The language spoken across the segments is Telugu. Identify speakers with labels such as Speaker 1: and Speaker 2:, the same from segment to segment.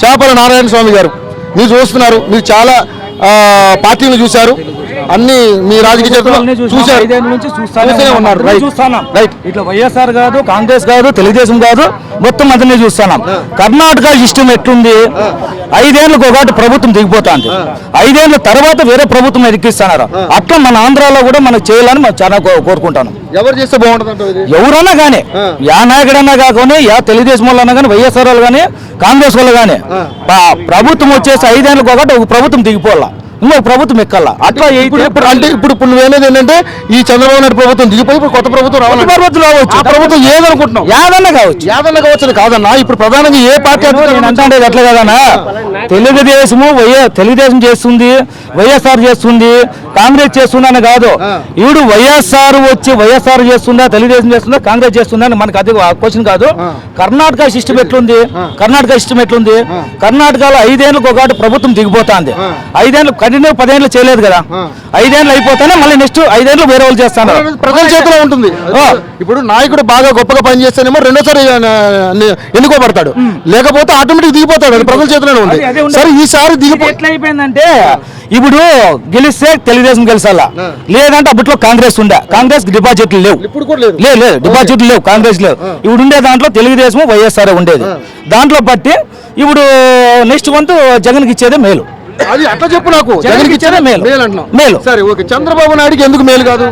Speaker 1: చేపల నారాయణ స్వామి గారు మీరు చూస్తున్నారు, మీరు చాలా పార్టీలు చూశారు, అన్ని మీ రాజకీయ చూశారు,
Speaker 2: ఇట్లా వైఎస్ఆర్ కాదు, కాంగ్రెస్ కాదు, తెలుగుదేశం కాదు, మొత్తం అతన్ని చూస్తున్నాం. కర్ణాటక సిస్టమ్ ఎట్లుంది, 5 ఏళ్ళకు ఒకటి ప్రభుత్వం దిగిపోతుంది, 5 ఏళ్ళ తర్వాత వేరే ప్రభుత్వం ఎదిగిస్తున్నారు. అట్లా మన ఆంధ్రాలో కూడా మనకు చేయాలని మనం చాలా కోరుకుంటాను.
Speaker 1: ఎవరు చేస్తే బాగుంటుంది?
Speaker 2: ఎవరన్నా కానీ, యా నాయకుడన్నా కాకుండా, యా తెలుగుదేశం వాళ్ళు అన్నా కానీ, వైఎస్ఆర్ వాళ్ళు కానీ, కాంగ్రెస్ వాళ్ళు కానీ, ప్రభుత్వం వచ్చేసి 5 ఏళ్ళకు ఒకటి ఒక ప్రభుత్వం దిగిపోవాలా, ఇంకో ప్రభుత్వం ఎక్కాల. అట్లా
Speaker 1: ఇప్పుడు నువ్వేనేది ఏంటంటే ఈ చంద్రబాబు నాయుడు ప్రభుత్వం దిగిపోయి ఇప్పుడు కొత్త ప్రభుత్వం రావాలి,
Speaker 2: రావచ్చు.
Speaker 1: ఆ ప్రభుత్వం ఏదనుకుంటున్నావు?
Speaker 2: యాదన్నా కావచ్చు
Speaker 1: కాదన్నా. ఇప్పుడు ప్రధానంగా ఏ పార్టీ
Speaker 2: అంటే ఎట్లా కదన్నా, తెలుగుదేశం చేస్తుంది, వైఎస్ఆర్ చేస్తుంది, కాంగ్రెస్ చేస్తుందా అని కాదు. ఇప్పుడు వైఎస్ఆర్ వచ్చి వైఎస్ఆర్ చేస్తుందా, తెలుగుదేశం చేస్తుందా, కాంగ్రెస్ చేస్తుందా అని మనకు అది క్వశ్చన్ కాదు. కర్ణాటక సిస్టమ్ ఎట్లుంది, కర్ణాటకలో 5 ఏళ్ళకు ఒకటి ప్రభుత్వం దిగిపోతుంది. 5 ఏళ్ళు కంటిన్యూ 10 ఏళ్ళు చేయలేదు కదా, 5 ఏళ్ళు అయిపోతానే మళ్ళీ నెక్స్ట్ 5 ఏళ్ళు వేరే వాళ్ళు చేస్తాను.
Speaker 1: ప్రజల చేతిలో ఉంటుంది. ఇప్పుడు నాయకుడు బాగా గొప్పగా పనిచేస్తేనేమో రెండోసారి ఎన్నుకోబడతాడు, లేకపోతే ఆటోమేటిక్ దిగిపోతాడు. అది ప్రజల చేతిలోనే ఉంది. సరే ఈసారి
Speaker 2: ఎట్లా అయిపోయిందంటే, ఇప్పుడు గెలిస్తే తెలుగుదేశం గెలిచాలా, లేదంటే అప్పట్లో కాంగ్రెస్ ఉండే, కాంగ్రెస్ డిపాజిట్లు లేవు, లేదు డిపాజిట్లు లేవు, కాంగ్రెస్ లేవు. ఇప్పుడు ఉండే దాంట్లో తెలుగుదేశం వైఎస్ఆర్ ఉండేది. దాంట్లో బట్టి ఇప్పుడు నెక్స్ట్ వంతు జగన్కి ఇచ్చేదే మేలు.
Speaker 1: అది అట్లా చెప్పు నాకు. జగన్కి ఇచ్చేదే మేలు. సరే ఓకే, చంద్రబాబు నాయుడుకి ఎందుకు మేలు కాదు?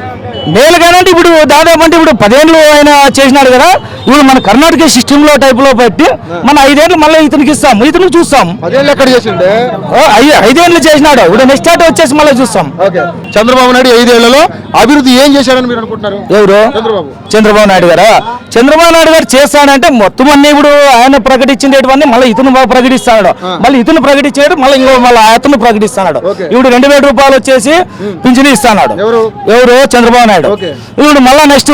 Speaker 2: మేలు కాదంటే ఇప్పుడు దాదాపు అంటే ఇప్పుడు 10 ఏళ్ళు ఆయన చేసినాడు కదా. ఇప్పుడు మన కర్ణాటక సిస్టమ్ లో టైప్ లో పెట్టి మన 5 ఏళ్ళు మళ్ళీ ఇతనికి ఇస్తాం, ఇతనికి చూస్తాం.
Speaker 1: 10 ఏళ్ళు ఎక్కడ చేసిండే?
Speaker 2: 5 ఏళ్ళు చేసినాడు. ఇప్పుడు నెక్స్ట్ స్టార్ట్ వచ్చేసి మళ్ళీ చూస్తాం.
Speaker 1: చంద్రబాబు నాయుడు 5 ఏళ్లలో అభివృద్ధి ఏం చేశాడని మీరు అనుకుంటున్నారు?
Speaker 2: ఎవరు? చంద్రబాబు నాయుడు గారా? చంద్రబాబు నాయుడు గారు చేస్తాడంటే మొత్తం అన్ని ఇప్పుడు ఆయన ప్రకటించేటివన్నీ మళ్ళీ ఇతను ప్రకటిస్తాడు, మళ్ళీ ఇతను ప్రకటించాడు, మళ్ళీ ఇంకో మళ్ళీ అతను ప్రకటిస్తున్నాడు. ఇప్పుడు 2000 రూపాయలు వచ్చేసి పింఛను ఇస్తున్నాడు. ఎవరు? చంద్రబాబు నాయుడు. ఇప్పుడు మళ్ళా నెక్స్ట్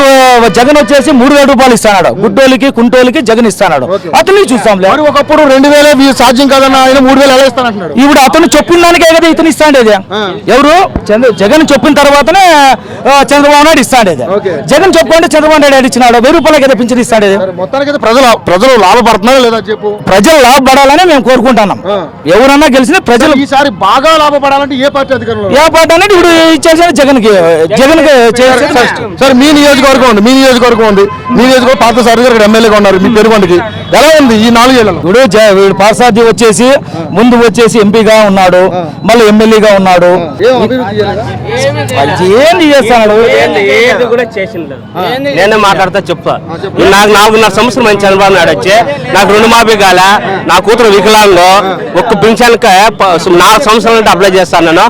Speaker 2: జగన్ వచ్చేసి 3000 రూపాయలు ఇస్తున్నాడు. గుడ్డోలికి కుంటోలికి జగన్ ఇస్తున్నాడు. అతన్ని చూస్తాం.
Speaker 1: ఒకప్పుడు 2000 సాధ్యం కాదన్న ఆయన 3000 ఎలా ఇస్తానంటున్నాడు.
Speaker 2: ఇప్పుడు అతను చెప్పిన దానికే కదా ఇతను ఇస్తాండేది. ఎవరు? జగన్ చెప్పిన తర్వాతనే చంద్రబాబు నాయుడు ఇస్తాండేది. జగన్ చెప్పుకుంటే చంద్రబాబు నాయుడు ఇచ్చినాడు. 1000 రూపాయలకి అయితే పింఛను ఇస్తాడేది.
Speaker 1: మొత్తానికి ప్రజలు లాభపడుతున్నారా లేదా చెప్పు.
Speaker 2: ప్రజలు లాభపడాలని మేము కోరుకుంటున్నాం. ఎవరన్నా గెలిచిన ప్రజలు
Speaker 1: ఈసారి బాగా లాభపడాలంటే ఏ పార్టీ అధికారంలో?
Speaker 2: ఏ పార్టీ అనేది ఇప్పుడు ఇచ్చేసిన జగన్కి
Speaker 1: సార్ మీ నియోజకవర్గం ఉంది, మీ నియోజకవర్గం పార్థసారథి గారు ఎమ్మెల్యేగా ఉన్నారు. మీ పెరుగొండకి ఎలా ఉంది ఈ 4 ఏళ్లలో?
Speaker 2: ఇప్పుడు పార్థసారథి వచ్చేసి ముందు వచ్చేసి ఎంపీగా ఉన్నాడు, మళ్ళీ ఎమ్మెల్యేగా ఉన్నాడు. ఏంది చేస్తాడు?
Speaker 3: నేనే మాట్లాడతా చెప్తా. నాకు 4.5 సంవత్సరం మంచి చంద్రబాబు నాయుడు వచ్చి నాకు రుణమాఫీ కాల, నా కూతురు వికలాంగం, ఒక్క పింఛన్కి 4 సంవత్సరాలు అప్లై చేస్తాను.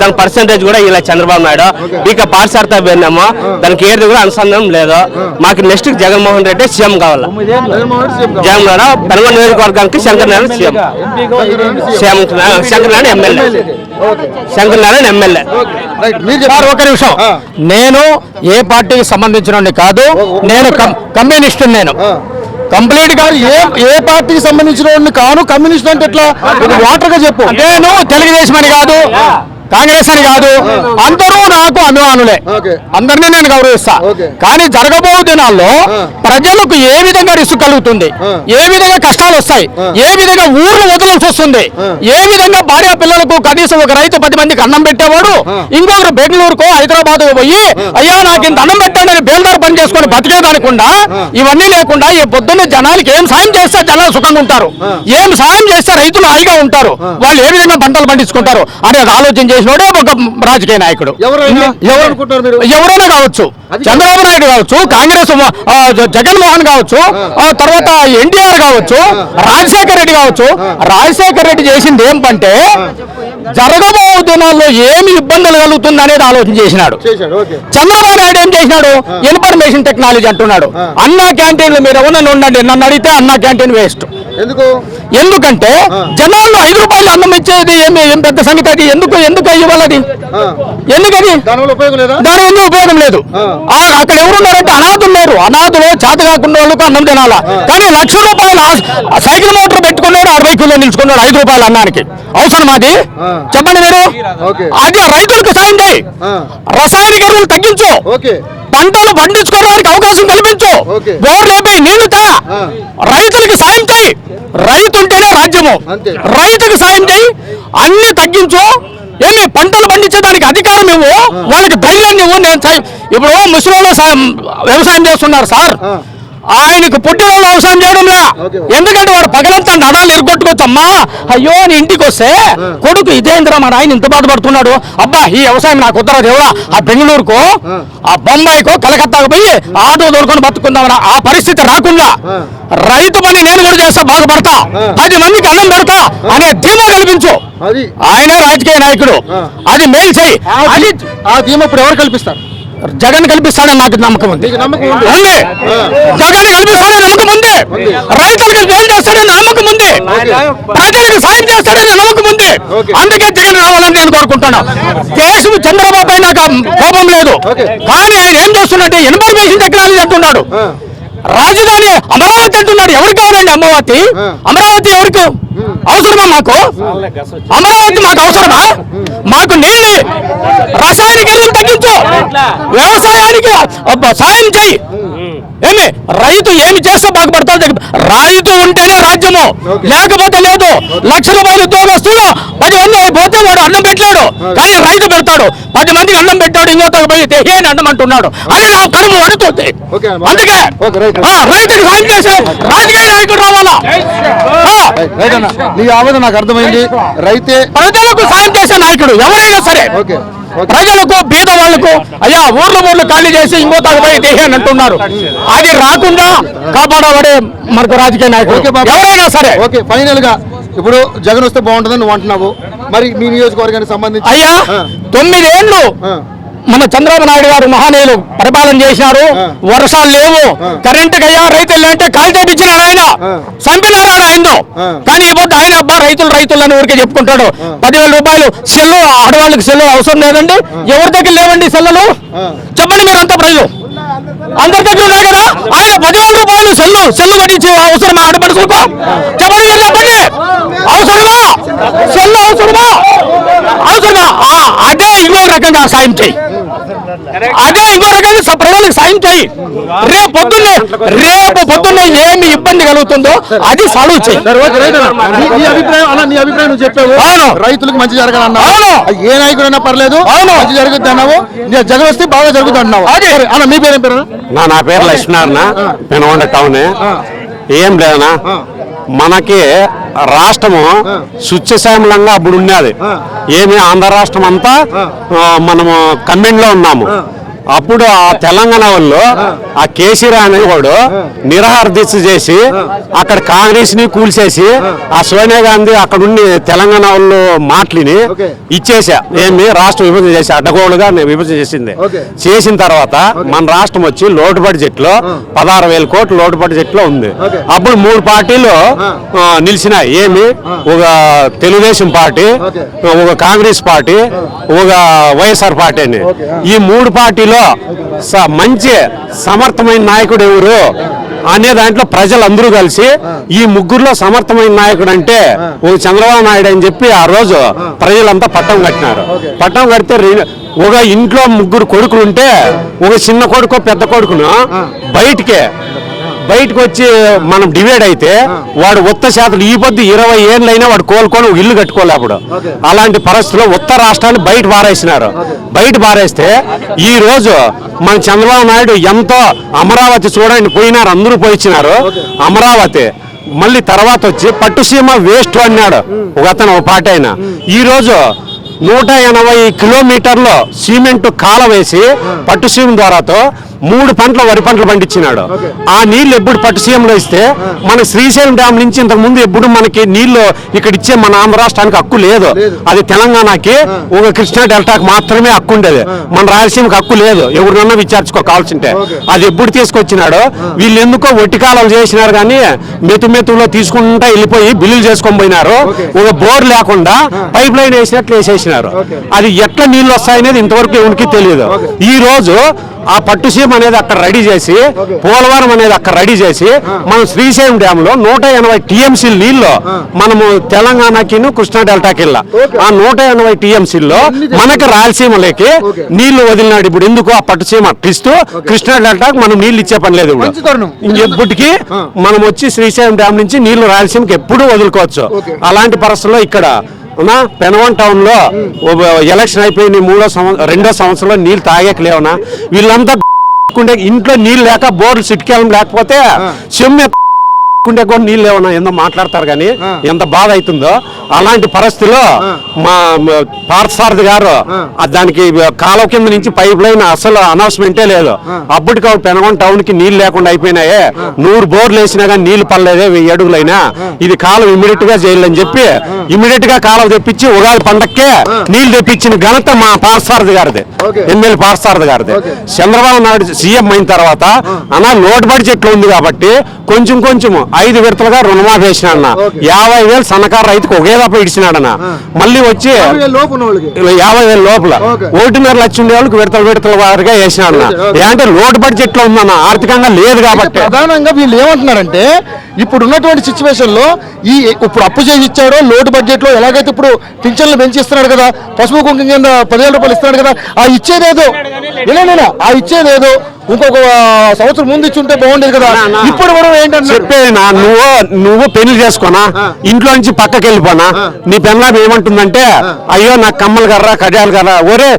Speaker 3: దాని పర్సెంటేజ్ కూడా ఇలా చంద్రబాబు నాయుడు ఇక పాఠశాలతో పోయినాము, దానికి ఏది కూడా అనుసంధానం లేదు. మాకు నెక్స్ట్ జగన్మోహన్ రెడ్డి సీఎం కావాలి. జగన్ గారు పెనుగొండ నియోజకవర్గానికి శంకరనారాయణ సీఎం, శంకరనారాయణ ఎమ్మెల్యే.
Speaker 2: ఒక నిమిషం, నేను ఏ పార్టీకి సంబంధించిన కాదు, నేను కమ్యూనిస్ట్. నేను కంప్లీట్ గా
Speaker 1: ఏ పార్టీకి సంబంధించిన కాను. కమ్యూనిస్ట్ అంటే ఎట్లా? వాటర్ గా చెప్పు.
Speaker 2: నేను తెలుగుదేశం అని కాదు, కాంగ్రెస్ అని కాదు, అందరూ నాకు అభిమానులే, అందరినీ నేను గౌరవిస్తా. కానీ జరగబో దినాల్లో ప్రజలకు ఏ విధంగా రిస్క్ కలుగుతుంది, ఏ విధంగా కష్టాలు వస్తాయి, ఏ విధంగా ఊర్లు వదలాల్సి వస్తుంది, ఏ విధంగా భార్య పిల్లలకు కనీసం ఒక రైతు 10 మందికి అన్నం పెట్టేవాడు ఇంకొకరు బెంగళూరుకో హైదరాబాద్ పోయి అయ్యా నాకు ఇంత అన్నం పెట్టాడని బేల్దారు పని చేసుకొని బతికేదనుకుండా ఇవన్నీ లేకుండా ఈ పొద్దున్న జనాలకి ఏం సాయం చేస్తే జనాలు సుఖంగా ఉంటారు, ఏం సాయం చేస్తే రైతులు హాయిగా ఉంటారు, వాళ్ళు ఏ విధంగా పంటలు పండించుకుంటారు అనేది ఆలోచన చేసినోడే ఒక రాజకీయ నాయకుడు. ఎవరైనా కావచ్చు, చంద్రబాబు నాయుడు కావచ్చు, కాంగ్రెస్ జగన్మోహన్ కావచ్చు, తర్వాత ఎన్టీఆర్ కావచ్చు, రాజశేఖర రెడ్డి కావచ్చు. రాజశేఖర రెడ్డి చేసింది ఏంటంటే జరగబో దినాల్లో ఏమి ఇబ్బందులు కలుగుతుంది అనేది ఆలోచన చేసినాడు. చంద్రబాబు నాయుడు ఏం చేసినాడు? ఇన్ఫర్మేషన్ టెక్నాలజీ అంటున్నాడు. అన్నా క్యాంటీన్లు మీరు ఎవరైనా ఉండండి, నన్ను అడిగితే అన్నా క్యాంటీన్ వేస్ట్. ఎందుకంటే జనాల్లో 5 రూపాయలు అన్నం ఇచ్చేది ఏం పెద్ద సంగతి అది. ఎందుకు ఇవ్వాలది? ఎందుకని దాని ఎందుకు ఉపయోగం లేదు. అక్కడ ఎవరున్నారంటే అనాథులు లేరు. అనాథులు చేత కాకుండా వాళ్ళకు అన్నం తినాలా. కానీ 1 లక్ష రూపాయలు సైకిల్ మోటార్ పెట్టుకున్నాడు, 60 కిలో నిలుచుకున్నాడు 5 రూపాయలు అన్నానికి. అవసరం అది? చెప్పండి మీరు. అది రైతులకు సాయం చేయి, రసాయనిక ఎరువులు తగ్గించు, పంటలు పండించుకోవడానికి అవకాశం కల్పించు, బోర్లు లేపి నీళ్లు తా, రైతులకి సాయం చేయి. చెయ్యి. రైతు ఉంటేనే రాజ్యము.
Speaker 1: అంతే.
Speaker 2: రైతుకు సాయం చేయి, అన్ని తగ్గించు. ఏమి పంటలు పండించడానికి అధికారం ఇవ్వు, వాళ్ళకి ధైర్యాన్ని ఇవ్వు. నేను ఇప్పుడు ముసలిలో వ్యవసాయం చేస్తున్నారు సార్, ఆయనకు పుట్టిన వ్యవసాయం చేయడంలా. ఎందుకంటే వాడు పగలంతా నడాలు ఇరుగొట్టుకోవచ్చమ్మా. అయ్యో అని ఇంటికి వస్తే కొడుకు ఇదేంద్రా మా ఆయన ఇంత బాధపడుతున్నాడు, అబ్బా ఈ వ్యవసాయం నాకు ఉత్తర దేవుడా, ఆ బెంగళూరుకో ఆ బొంబాయికో కలకత్తాకు పోయి ఆటో దొరుకుని బతుకుందామని ఆ పరిస్థితి రాకుండా రైతు పని నేను కూడా చేస్తా, బాగుపడతా, 10 మందికి అన్నం పెడతా అనే ధీమా కల్పించు. ఆయనే రాజకీయ నాయకుడు, అది మేలు చేయి. అది
Speaker 1: ఆ ధీమా ఇప్పుడు ఎవరు కల్పిస్తారు?
Speaker 2: జగన్ కల్పిస్తాడని నాకు నమ్మకం ఉంది. ఉంది. జగన్ కల్పిస్తాడని నమ్మకం ఉంది. రైతులకు మేలు చేస్తాడని నమ్మకం ఉంది. ప్రజలకు సాయం చేస్తాడని నమ్మకం ఉంది. అందుకే జగన్ రావాలని నేను కోరుకుంటున్నాను. దేశం చంద్రబాబు పై నాకు కోపం లేదు, కానీ ఆయన ఏం చేస్తున్నట్టే ఇన్ఫర్మేషన్ టెక్నాలజీ అంటున్నాడు, రాజధాని అమరావతి అంటున్నాడు. ఎవరికి కావాలండి అమరావతి? అమరావతి ఎవరికి అవసరమా? మాకు అమరావతి మాకు అవసరమా? మాకు నీళ్ళు, రసాయనిక ఎరువులు తగ్గించు, వ్యవసాయానికి సాయం చేయి. ఏమి రైతు ఏమి చేస్తే బాగుపడతాడు? రైతు ఉంటేనే రాజ్యము, లేకపోతే లేదు. 1,00,000 రూపాయలు ఉద్యోగస్తుడు 10 మంది పోతే వాడు అన్నం పెట్టలేడు, కానీ రైతు పెడతాడు. 10 మందికి అన్నం పెట్టాడు, ఇంకోతకు పోయి దేహేని అన్నం అంటున్నాడు. అది నా కడుపు అడుగుతుంది. అందుకే రైతుకి సాయం చేసే రాజకీయ నాయకుడు రావాలా.
Speaker 1: నీ ఆవేదన నాకు అర్థమైంది. రైతే
Speaker 2: ప్రజలకు సాయం చేసే నాయకుడు ఎవరైనా సరే, ప్రజలకు బీద వాళ్లకు అయ్యా ఊర్లు ఖాళీ చేసి ఇంకో తగ్గపోయి దేహాన్ని అంటున్నారు. అది రాకుండా కాపాడబడే మనకు రాజకీయ నాయకుడు ఎవరైనా సరే.
Speaker 1: ఓకే, ఫైనల్ గా ఇప్పుడు జగన్ వస్తే బాగుంటుందని నువ్వు అంటున్నావు. మరి మీ నియోజకవర్గానికి సంబంధించి
Speaker 2: అయ్యా 9 ఏళ్ళు మన చంద్రబాబు నాయుడు గారు మహానీయులు పరిపాలన చేసినారు. వర్షాలు లేవు, కరెంటుకి అయ్యా రైతులు అంటే కాల్ చేపించినారు, ఆయన చంపినారు ఆయనతో. కానీ ఈ పొద్దు ఆయన అబ్బా రైతులు అని ఊరికే చెప్పుకుంటాడు. 10,000 రూపాయలు సెల్లు, ఆడవాళ్ళకి సెల్లు అవసరం లేదండి. ఎవరి దగ్గర లేవండి సెల్లులు? చెప్పండి మీరు అంతా ప్రజలు, అందరి దగ్గర ఉన్నాయి కదా. ఆయన 10,000 రూపాయలు సెల్లు పడించి అవసరమా? ఆడపడుకోక చెప్పండి, చెప్పండి, అవసరమా? సెల్లు అవసరమా? అదే ఇంకో రకంగా సాయం చేయి, అదే ఇంకో రకంగా ప్రజలకు సాయం చేయి. రేపు పొద్దున్నే ఏమి ఇబ్బంది కలుగుతుందో అది సాల్వ్ చేయి.
Speaker 1: నీ అభిప్రాయం నువ్వు చెప్పావు.
Speaker 2: అవును,
Speaker 1: రైతులకు మంచి జరగాలన్నావు.
Speaker 2: అవును,
Speaker 1: ఏ నాయకుడైనా పర్లేదు, అవును మంచి జరుగుద్ది అన్నావు. జగన్ వస్తే బాగా జరుగుతుంది అన్నావు. అన్న మీ పేరు ఏం పేరు?
Speaker 3: నా పేరు లక్ష్మీనారాయణ, పెనుగొండ టౌన్. ఏం లేదనా, మనకి రాష్ట్రము సుత్యశామలంగా అప్పుడు ఉన్నది. ఏమి ఆంధ్ర రాష్ట్రం అంతా మనము కమ్మెండ్ లో ఉన్నాము. అప్పుడు ఆ తెలంగాణ వాళ్ళు ఆ కేసీఆర్ అనేవాడు నిరాహార దీక్ష చేసి అక్కడ కాంగ్రెస్ ని కూల్చేసి ఆ సోనియా గాంధీ అక్కడ ఉండి తెలంగాణ వాళ్ళు మాటలిని ఇచ్చేసా. ఏమి రాష్ట్రం విభజన చేసి అడ్డగోలుగా విభజన చేసింది. చేసిన తర్వాత మన రాష్ట్రం వచ్చి లోటు బడ్జెట్ లో 16,000 కోట్లు లోటు బడ్జెట్ లో ఉంది. అప్పుడు 3 పార్టీలు నిలిచినాయి. ఏమి ఒక తెలుగుదేశం పార్టీ, ఒక కాంగ్రెస్ పార్టీ, ఒక వైఎస్ఆర్ పార్టీ అని. ఈ 3 పార్టీలు మంచి సమర్థమైన నాయకుడు ఎవరు అనే దాంట్లో ప్రజలందరూ కలిసి ఈ ముగ్గురులో సమర్థమైన నాయకుడు అంటే ఒక చంద్రబాబు నాయుడు అని చెప్పి ఆ రోజు ప్రజలంతా పట్టం కట్టినారు. పట్టం కడితే ఒక ఇంట్లో 3 కొడుకులు ఉంటే ఒక చిన్న కొడుకు పెద్ద కొడుకును బయటకు వచ్చి మనం డివైడ్ అయితే వాడు ఉత్త శాతం ఈ పొద్దు 20 ఏళ్ళైనా వాడు కోలుకొని ఇల్లు కట్టుకోలే. అప్పుడు అలాంటి పరిస్థితుల్లో ఉత్తర రాష్ట్రాన్ని బయట పారేసినారు. బయట పారేస్తే ఈ రోజు మన చంద్రబాబు నాయుడు ఎంతో అమరావతి చూడండి పోయినారు, అందరూ పోయిచ్చినారు అమరావతి. మళ్ళీ తర్వాత వచ్చి పట్టుసీమ వేస్ట్ అన్నాడు ఒక అతను, ఒక పార్టీ అయినా. ఈ రోజు 180 కిలోమీటర్లు సిమెంట్ కాల వేసి పట్టుసీమ ద్వారాతో 3 పంటలు వరి పంటలు పండించినాడు. ఆ నీళ్లు ఎప్పుడు పట్టుసీమలో ఇస్తే మన శ్రీశైలం డ్యామ్ నుంచి ఇంతకు ముందు ఎప్పుడు మనకి నీళ్లు ఇక్కడ ఇచ్చే మన ఆంధ్ర రాష్ట్రానికి హక్కు లేదు. అది తెలంగాణకి ఒక కృష్ణా డెల్టాకి మాత్రమే హక్కు ఉండేది, మన రాయలసీమకి హక్కు లేదు. ఎవరినన్నా విచారించుకోవాల్సింటే అది ఎప్పుడు తీసుకొచ్చినాడు. వీళ్ళు ఎందుకో ఒట్టికాలాలు చేసినారు, కానీ మెతులో తీసుకుంటా వెళ్ళిపోయి బిల్లులు చేసుకొని పోయినారు. ఒక బోర్ లేకుండా పైప్ లైన్ వేసినట్లు వేసేసినారు.
Speaker 2: వేసినారు. అది ఎట్లా నీళ్లు వస్తాయనేది ఇంతవరకు ఎవరికి తెలియదు. ఈ రోజు ఆ పట్టుసీమ అనేది అక్కడ రెడీ చేసి, పోలవరం అనేది అక్కడ రెడీ చేసి, మనం శ్రీశైలం డ్యామ్ లో 180 టీఎంసీ నీళ్లు మనము తెలంగాణకి కృష్ణా డెల్టాకి వెళ్ళా. ఆ 180 టీఎంసీల్లో మనకి రాయలసీమలోకి నీళ్లు వదిలినాడు. ఇప్పుడు ఎందుకు ఆ పట్టుసీమ అట్టిస్తూ కృష్ణా డెల్టాకు మనం నీళ్లు ఇచ్చే పని లేదు. ఇంకెప్పటికీ మనం వచ్చి శ్రీశైలం డ్యామ్ నుంచి నీళ్లు రాయలసీమకి ఎప్పుడూ వదులుకోవచ్చు. అలాంటి పరిస్థితుల్లో ఇక్కడ పెనవన్ టౌన్ లో ఎలక్షన్ అయిపోయింది, 2వ సంవత్సరంలో నీళ్లు తాగేకలేవునా వీళ్ళంతా ఇంట్లో నీళ్ళు లేక బోర్లు సిట్కేలం లేకపోతే చెమ్మె కూడా నీళ్ళు ఏమన్నా ఎంతో మాట్లాడతారు కానీ ఎంత బాధ అవుతుందో అలాంటి పరిస్థితిలో మా పార్థసారథి గారు దానికి కాలువ కింద నుంచి పైప్ లైన్ అసలు అనౌన్స్మెంటే లేదు. అప్పటికి పెనగొండ టౌన్ కి నీళ్లు లేకుండా అయిపోయినాయే. 100 బోర్లు వేసినా కానీ నీళ్లు పడలేదే, 1000 అడుగులైనా. ఇది కాలువ ఇమీడియట్ గా చేయాలని చెప్పి ఇమీడియట్ గా కాలువ తెప్పించి ఉగాది పండక్కే నీళ్లు తెప్పించిన ఘనత మా పార్థసారథి గారిది, ఎమ్మెల్యే పార్థసారథి గారిది. చంద్రబాబు నాయుడు సీఎం అయిన తర్వాత లోటు బడ్జెట్ ఉంది కాబట్టి కొంచెం 5 విడతలుగా రుణమాఫీ వేసినాడన్న. 50,000 సన్నకారు రైతుకు ఒకే దప్ప ఇడిచినాడన్న. మళ్ళీ వచ్చి 50,000 లోపల 1.5 లక్షల వాళ్ళకి విడతల వారిగా వేసినాడన్న. అంటే లోటు బడ్జెట్ లో ఉందన్న, ఆర్థికంగా లేదు కాబట్టి.
Speaker 1: ప్రధానంగా వీళ్ళు ఏమంటున్నారంటే ఇప్పుడు ఉన్నటువంటి సిచ్యువేషన్ లో ఇప్పుడు అప్పు చేసి ఇచ్చాడో లోటు బడ్జెట్ లో ఎలాగైతే ఇప్పుడు పింఛన్లు పెంచిస్తున్నాడు కదా, పసుపు కుంకుమ కింద 10,000 రూపాయలు ఇస్తున్నాడు కదా, ఆ ఇచ్చేదేదో ఇంకొక సంవత్సరం ముందు ఇచ్చుంటే బాగుండేది కదా. ఇప్పుడు కూడా ఏంటంటే
Speaker 2: చెప్పేనా, నువ్వు పెళ్లి చేసుకోనా, ఇంట్లో నుంచి పక్కకి వెళ్ళిపోనా, నీ పెళ్ళాం ఏమంటుందంటే అయ్యో నాకు కమ్మలు కర్రా కడియాలు కర్రా, ఒరే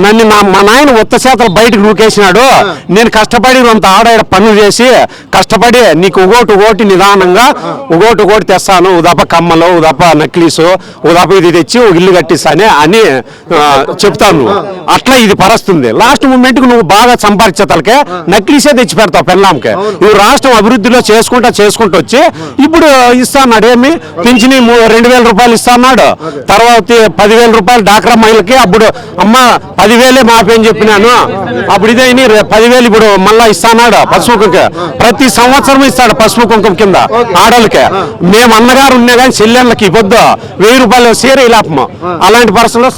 Speaker 2: నన్ను మా నాయన ఉత్త చేతలు బయటకు నూకేసినాడు, నేను కష్టపడి అంత ఆడాడ పనులు చేసి కష్టపడి నీకు ఒకటి నిదానంగా ఒకటి తెస్తాను, ఉదప కమ్మలు ఉదప నక్లీసు ఉదప ఇది తెచ్చి ఇల్లు కట్టిస్తానే అని చెప్తాను. అట్లా ఇది పరుస్తుంది. లాస్ట్ మూమెంట్ కు నువ్వు బాగా సంపాదించేతలకే నక్లీసే తెచ్చి పెడతావు పెళ్ళాంకే. నువ్వు రాష్ట్రం అభివృద్ధిలో చేసుకుంటూ వచ్చి ఇప్పుడు ఇస్తాన్నాడు ఏమి పింఛని 2,000 రూపాయలు ఇస్తాన్నాడు. తర్వాత 10,000 రూపాయలు డాక్రా మహిళకి అప్పుడు అమ్మ 10,000 మాఫీ అని చెప్పినాను. అప్పుడు ఇదే 10,000 ఇప్పుడు మళ్ళా ఇస్తాన్నాడు పసుపు కుంకుమ. ప్రతి సంవత్సరం ఇస్తాడు పసుపు కుంకుమ కింద ఆడోళ్ళకి. మేము అన్నగారు ఉన్నా కానీ చెల్లెళ్ళకి పొద్దు 1000 రూపాయలు సీర ఇలాపము. అలాంటి పరిస్థితుల్లో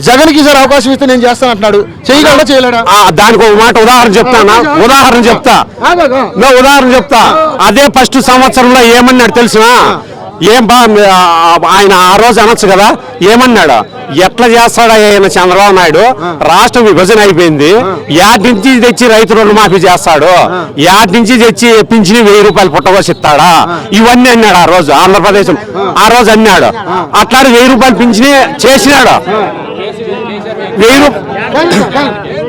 Speaker 1: జగన్ కి సార్ అవకాశం ఇస్తే నేను చేస్తాను అంటున్నాడు, చేయగలడా చేయలేడా?
Speaker 2: దానికి ఒక మాట ఉదాహరణ చెప్తా. అదే ఫస్ట్ సంవత్సరంలో ఏమన్నాడు తెలిసినా? ఏం బా ఆయన ఆ రోజు అనొచ్చు కదా, ఏమన్నాడు? ఎట్లా చేస్తాడా ఆయన చంద్రబాబు నాయుడు? రాష్ట్రం విభజన అయిపోయింది, యాడ్ నుంచి తెచ్చి రైతు రుణమాఫీ చేస్తాడు, యాడ్ నుంచి తెచ్చి పింఛని 1000 రూపాయలు పుట్టగోసిస్తాడా, ఇవన్నీ అన్నాడు ఆ రోజు. ఆంధ్రప్రదేశ్ ఆ రోజు అన్నాడు. అట్లా 1000 రూపాయలు పింఛని చేసినాడు,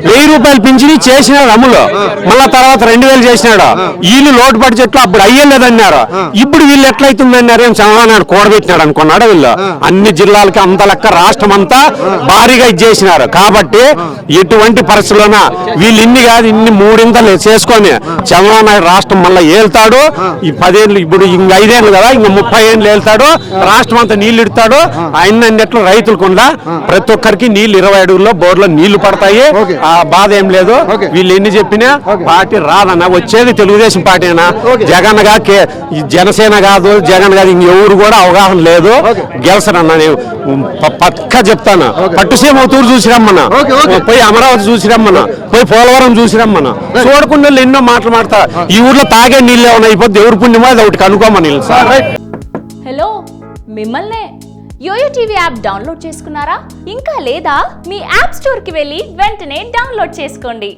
Speaker 2: 1000 రూపాయలు పింఛని చేసినాడు అమలు. మళ్ళా తర్వాత 2,000 చేసినాడు. వీళ్ళు లోటు బడ్జెట్ లో అప్పుడు అయ్యలేదన్నారు. ఇప్పుడు వీళ్ళు ఎట్లయితుందన్నారు? ఏం చంద్రబాబు నాయుడు కూడబెట్టినాడు అనుకున్నాడు. వీళ్ళు అన్ని జిల్లాలకి అంత లెక్క రాష్ట్రం అంతా భారీగా ఇచ్చేసినారు. కాబట్టి ఎటువంటి పరిస్థితుల్లోన వీళ్ళు ఇన్ని కాదు ఇన్ని 3 చేసుకొని చంద్రబాబు నాయుడు రాష్ట్రం మళ్ళీ ఏళ్తాడు. ఈ 10 ఏళ్ళు ఇప్పుడు ఇంక 5 ఏళ్ళు కదా, ఇంక 30 ఏళ్ళు ఏళ్తాడు. రాష్ట్రం అంతా నీళ్లు ఇడతాడు. అయినట్లు రైతులకుండా ప్రతి ఒక్కరికి నీళ్లు 20 అడుగుల్లో బోర్లో నీళ్లు పడతాయి. ఆ బాధ ఏం లేదు. వీళ్ళు ఎన్ని చెప్పినా పార్టీ రాదన్న, వచ్చేది తెలుగుదేశం పార్టీనా. జగన్ గా జనసేన కాదు, జగన్ కాదు, ఇంకెవరు కూడా అవగాహన లేదు. గెలిచనన్నా నేను పక్కా చెప్తాను. పట్టుసీమ తూరు చూసిరమ్మన్నా, పోయి అమరావతి చూసిరమ్మన్నా, పోయి పోలవరం చూసిరమ్మన్నా. చూడకుండా ఎన్నో మాటలు మాడతా. ఈ ఊర్లో తాగే నీళ్ళు ఏమన్నా అయిపోతే ఎవరు పుణ్యమో అది ఒకటి కనుక్కోమని.
Speaker 4: హలో, మిమ్మల్నే యోయో టీవీ యాప్ డౌన్లోడ్ చేసుకున్నారా? ఇంకా లేదా? మీ యాప్ స్టోర్ కి వెళ్ళి వెంటనే డౌన్లోడ్ చేసుకోండి.